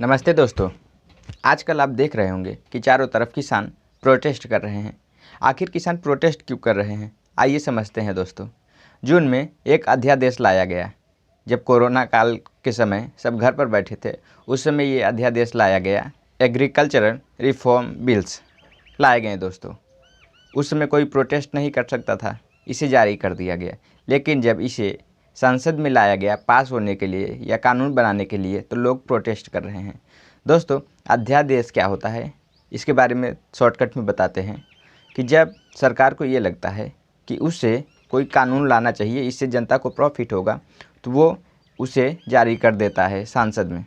नमस्ते दोस्तों। आजकल आप देख रहे होंगे कि चारों तरफ किसान प्रोटेस्ट कर रहे हैं। आखिर किसान प्रोटेस्ट क्यों कर रहे हैं, आइए समझते हैं दोस्तों। जून में एक अध्यादेश लाया गया। जब कोरोना काल के समय सब घर पर बैठे थे, उस समय ये अध्यादेश लाया गया। एग्रीकल्चरल रिफॉर्म बिल्स लाए गए दोस्तों। उस समय कोई प्रोटेस्ट नहीं कर सकता था, इसे जारी कर दिया गया। लेकिन जब इसे संसद में लाया गया पास होने के लिए या कानून बनाने के लिए, तो लोग प्रोटेस्ट कर रहे हैं। दोस्तों, अध्यादेश क्या होता है, इसके बारे में शॉर्टकट में बताते हैं कि जब सरकार को ये लगता है कि उससे कोई कानून लाना चाहिए, इससे जनता को प्रॉफिट होगा, तो वो उसे जारी कर देता है संसद में।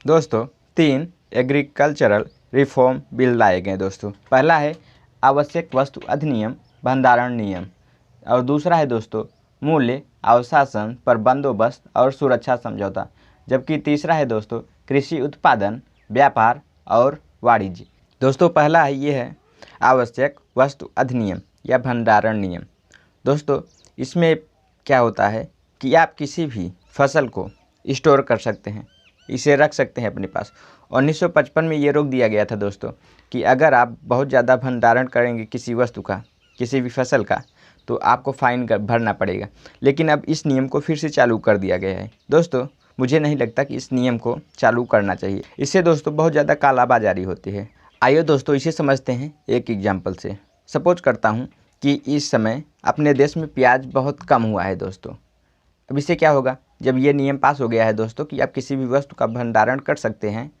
दोस्तों, 3 एग्रीकल्चरल रिफॉर्म बिल लाए गए दोस्तों। पहला है आवश्यक वस्तु अधिनियम भंडारण नियम, और दूसरा है दोस्तों मूल्य अवशासन पर बंदोबस्त और सुरक्षा समझौता, जबकि तीसरा है दोस्तों कृषि उत्पादन व्यापार और वाणिज्य। दोस्तों, पहला है ये है आवश्यक वस्तु अधिनियम या भंडारण नियम। दोस्तों, इसमें क्या होता है कि आप किसी भी फसल को स्टोर कर सकते हैं, इसे रख सकते हैं अपने पास। 1955 में ये रोक दिया गया था दोस्तों कि अगर आप बहुत ज़्यादा भंडारण करेंगे किसी वस्तु का, किसी भी फसल का, तो आपको फाइन भरना पड़ेगा। लेकिन अब इस नियम को फिर से चालू कर दिया गया है। दोस्तों, मुझे नहीं लगता कि इस नियम को चालू करना चाहिए। इससे दोस्तों बहुत ज़्यादा कालाबाजारी होती है। आइए दोस्तों इसे समझते हैं एक एग्जाम्पल से। सपोज करता हूँ कि इस समय अपने देश में प्याज बहुत कम हुआ है दोस्तों। अब इससे क्या होगा, जब ये नियम पास हो गया है दोस्तों कि आप किसी भी वस्तु का भंडारण कर सकते हैं,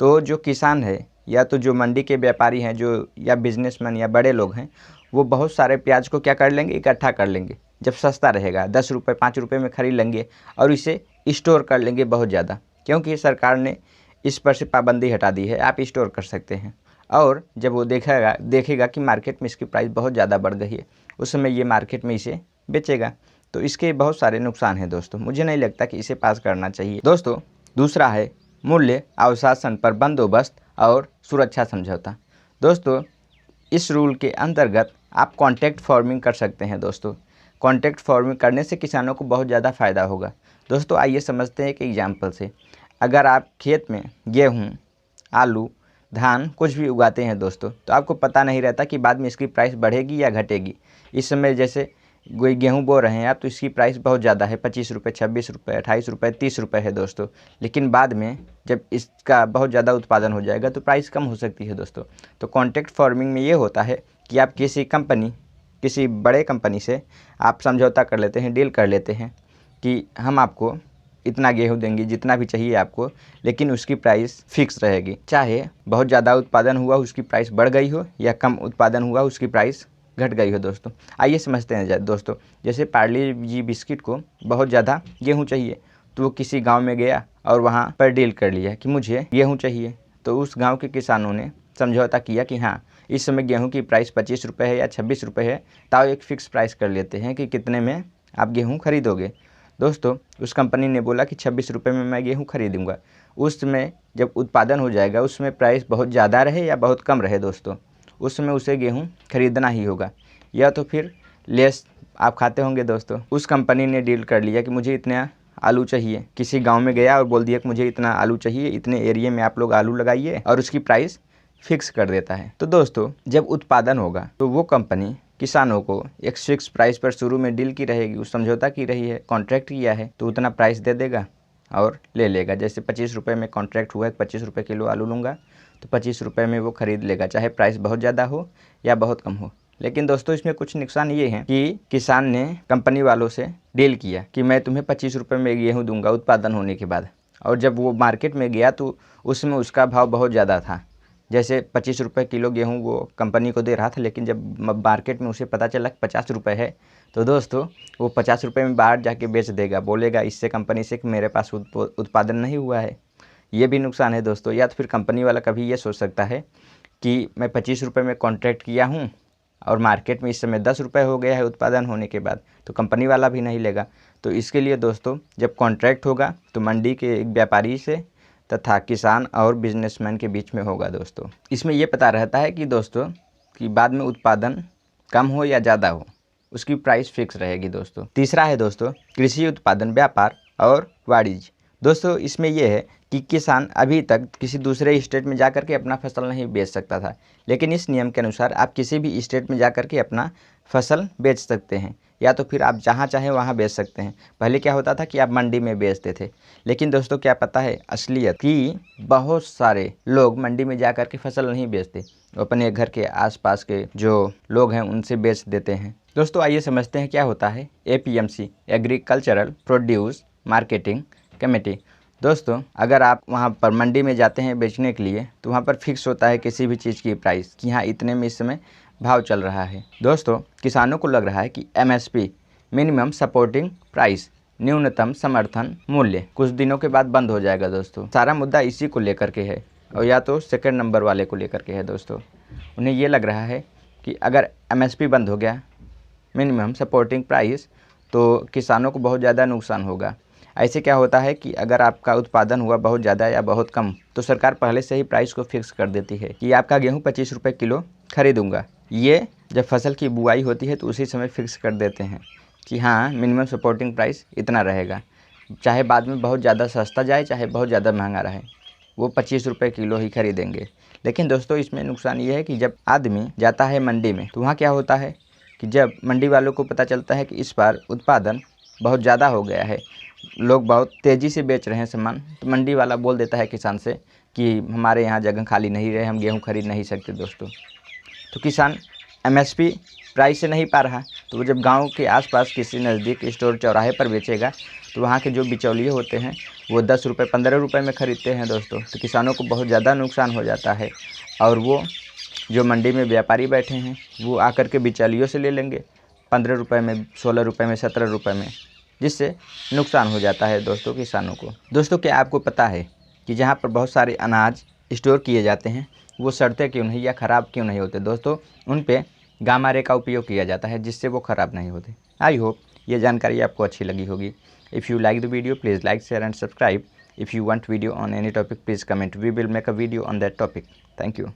तो जो किसान है या तो जो मंडी के व्यापारी हैं, जो या बिजनेसमैन या बड़े लोग हैं, वो बहुत सारे प्याज को क्या कर लेंगे, इकट्ठा कर लेंगे। जब सस्ता रहेगा 10 रुपये 5 रुपये में खरीद लेंगे और इसे स्टोर कर लेंगे बहुत ज़्यादा, क्योंकि सरकार ने इस पर से पाबंदी हटा दी है, आप स्टोर कर सकते हैं। और जब वो देखेगा कि मार्केट में इसकी प्राइस बहुत ज़्यादा बढ़ गई है, उस समय ये मार्केट में इसे बेचेगा। तो इसके बहुत सारे नुकसान हैं दोस्तों। मुझे नहीं लगता कि इसे पास करना चाहिए। दोस्तों, दूसरा है मूल्य अवशासन पर बंदोबस्त और सुरक्षा समझौता। दोस्तों, इस रूल के अंतर्गत आप कॉन्ट्रैक्ट फार्मिंग कर सकते हैं दोस्तों। कॉन्ट्रैक्ट फार्मिंग करने से किसानों को बहुत ज़्यादा फ़ायदा होगा। दोस्तों, आइए समझते हैं एक एग्जाम्पल से। अगर आप खेत में गेहूँ, आलू, धान कुछ भी उगाते हैं दोस्तों, तो आपको पता नहीं रहता कि बाद में इसकी प्राइस बढ़ेगी या घटेगी। इस समय जैसे कोई गेहूँ बो रहे हैं आप, तो इसकी प्राइस बहुत ज़्यादा है, 25 रुपये 26 रुपये 28 रुपये 30 रुपये है दोस्तों। लेकिन बाद में जब इसका बहुत ज़्यादा उत्पादन हो जाएगा तो प्राइस कम हो सकती है दोस्तों। तो कॉन्ट्रैक्ट फार्मिंग में ये होता है कि आप किसी बड़े कंपनी से आप समझौता कर लेते हैं, डील कर लेते हैं कि हम आपको इतना गेहूँ देंगे जितना भी चाहिए आपको, लेकिन उसकी प्राइस फिक्स रहेगी। चाहे बहुत ज़्यादा उत्पादन हुआ उसकी प्राइस बढ़ गई हो, या कम उत्पादन हुआ उसकी प्राइस घट गई हो दोस्तों। आइए समझते हैं दोस्तों। जैसे पार्ले जी बिस्किट को बहुत ज़्यादा गेहूँ चाहिए, तो वो किसी गांव में गया और वहाँ पर डील कर लिया कि मुझे गेहूँ चाहिए। तो उस गांव के किसानों ने समझौता किया कि हाँ, इस समय गेहूँ की प्राइस 25 रुपये है या 26 रुपये है, तो एक फ़िक्स प्राइस कर लेते हैं कि कितने में आप गेहूँ खरीदोगे। दोस्तों, उस कंपनी ने बोला कि 26 रुपये में मैं गेहूँ खरीदूँगा। उस समय जब उत्पादन हो जाएगा, उसमें प्राइस बहुत ज़्यादा रहे या बहुत कम रहे दोस्तों, उस समय उसे गेहूँ खरीदना ही होगा, या तो फिर लेस आप खाते होंगे दोस्तों। उस कंपनी ने डील कर लिया कि मुझे इतना आलू चाहिए, किसी गांव में गया और बोल दिया कि मुझे इतना आलू चाहिए, इतने एरिया में आप लोग आलू लगाइए, और उसकी प्राइस फिक्स कर देता है। तो दोस्तों, जब उत्पादन होगा तो वो कंपनी किसानों को एक फिक्स प्राइस पर शुरू में डील की रहेगी, उस समझौता की रही है, कॉन्ट्रैक्ट किया है, तो उतना प्राइस दे देगा और ले लेगा। जैसे 25 रुपये में कॉन्ट्रैक्ट हुआ है, 25 रुपये किलो आलू लूँगा, तो 25 रुपये में वो खरीद लेगा, चाहे प्राइस बहुत ज़्यादा हो या बहुत कम हो। लेकिन दोस्तों, इसमें कुछ नुकसान ये हैं कि किसान ने कंपनी वालों से डील किया कि मैं तुम्हें 25 रुपये में गेहूँ दूंगा उत्पादन होने के बाद, और जब वो मार्केट में गया तो उसमें उसका भाव बहुत ज़्यादा था। जैसे 25 रुपये किलो गेहूँ वो कंपनी को दे रहा था, लेकिन जब मार्केट में उसे पता चला कि 50 रुपये है, तो दोस्तों वो 50 रुपये में बाहर जाके बेच देगा, बोलेगा इससे कंपनी से कि मेरे पास उत्पादन नहीं हुआ है। ये भी नुकसान है दोस्तों। या तो फिर कंपनी वाला कभी ये सोच सकता है कि मैं 25 रुपये में कॉन्ट्रैक्ट किया हूँ और मार्केट में इस समय 10 रुपये हो गया है उत्पादन होने के बाद, तो कंपनी वाला भी नहीं लेगा। तो इसके लिए दोस्तों, जब कॉन्ट्रैक्ट होगा तो मंडी के एक व्यापारी से तथा किसान और बिजनेसमैन के बीच में होगा दोस्तों। इसमें ये पता रहता है कि दोस्तों कि बाद में उत्पादन कम हो या ज़्यादा हो, उसकी प्राइस फिक्स रहेगी दोस्तों। तीसरा है दोस्तों कृषि उत्पादन व्यापार और वाणिज्य। दोस्तों, इसमें यह है कि किसान अभी तक किसी दूसरे स्टेट में जा कर के अपना फसल नहीं बेच सकता था, लेकिन इस नियम के अनुसार आप किसी भी स्टेट में जा कर के अपना फसल बेच सकते हैं, या तो फिर आप जहाँ चाहें वहाँ बेच सकते हैं। पहले क्या होता था कि आप मंडी में बेचते थे, लेकिन दोस्तों क्या पता है असलियत कि बहुत सारे लोग मंडी में जा कर के फसल नहीं बेचते, वो अपने घर के आसपास के जो लोग हैं उनसे बेच देते हैं। दोस्तों आइए समझते हैं क्या होता है APMC, agricultural produce marketing committee. दोस्तों अगर आप वहाँ पर मंडी में जाते हैं बेचने के लिए, तो वहाँ पर फिक्स होता है किसी भी चीज़ की प्राइस कि हाँ इतने में इस समय भाव चल रहा है। दोस्तों किसानों को लग रहा है कि MSP, मिनिमम सपोर्टिंग प्राइस, न्यूनतम समर्थन मूल्य, कुछ दिनों के बाद बंद हो जाएगा। दोस्तों सारा मुद्दा इसी को लेकर के है, और या तो सेकंड नंबर वाले को लेकर के है। दोस्तों उन्हें ये लग रहा है कि अगर MSP बंद हो गया, मिनिमम सपोर्टिंग प्राइस, तो किसानों को बहुत ज़्यादा नुकसान होगा। ऐसे क्या होता है कि अगर आपका उत्पादन हुआ बहुत ज़्यादा या बहुत कम, तो सरकार पहले से ही प्राइस को फिक्स कर देती है कि आपका गेहूँ 25 रुपये किलो खरीदूंगा। ये जब फसल की बुआई होती है तो उसी समय फिक्स कर देते हैं कि हाँ मिनिमम सपोर्टिंग प्राइस इतना रहेगा, चाहे बाद में बहुत ज़्यादा सस्ता जाए चाहे बहुत ज़्यादा महंगा रहे, वो 25 रुपये किलो ही खरीदेंगे। लेकिन दोस्तों इसमें नुकसान ये है कि जब आदमी जाता है मंडी में, तो वहाँ क्या होता है कि जब मंडी वालों को पता चलता है कि इस बार उत्पादन बहुत ज़्यादा हो गया है, लोग बहुत तेज़ी से बेच रहे हैं सामान, तो मंडी वाला बोल देता है किसान से कि हमारे यहाँ जगह खाली नहीं रहे, हम गेहूँ खरीद नहीं सकते। दोस्तों तो किसान MSP प्राइस से नहीं पा रहा, तो वो जब गांव के आसपास किसी नज़दीक स्टोर चौराहे पर बेचेगा, तो वहाँ के जो बिचौलिए होते हैं वो 10 रुपये 15 रुपये में ख़रीदते हैं। दोस्तों तो किसानों को बहुत ज़्यादा नुकसान हो जाता है, और वो जो मंडी में व्यापारी बैठे हैं वो आकर के बिचौलियों से ले लेंगे 15 रुपये में, 16 रुपये में, 17 रुपये में, जिससे नुकसान हो जाता है दोस्तों किसानों को। दोस्तों क्या आपको पता है कि जहाँ पर बहुत सारे अनाज स्टोर किए जाते हैं वो सड़ते क्यों नहीं या ख़राब क्यों नहीं होते? दोस्तों उन पे गामा रे का उपयोग किया जाता है, जिससे वो ख़राब नहीं होते। आई होप ये जानकारी आपको अच्छी लगी होगी। If you like the video please like, share and subscribe. If you want video on any topic please comment, we will make a video on that topic. Thank you.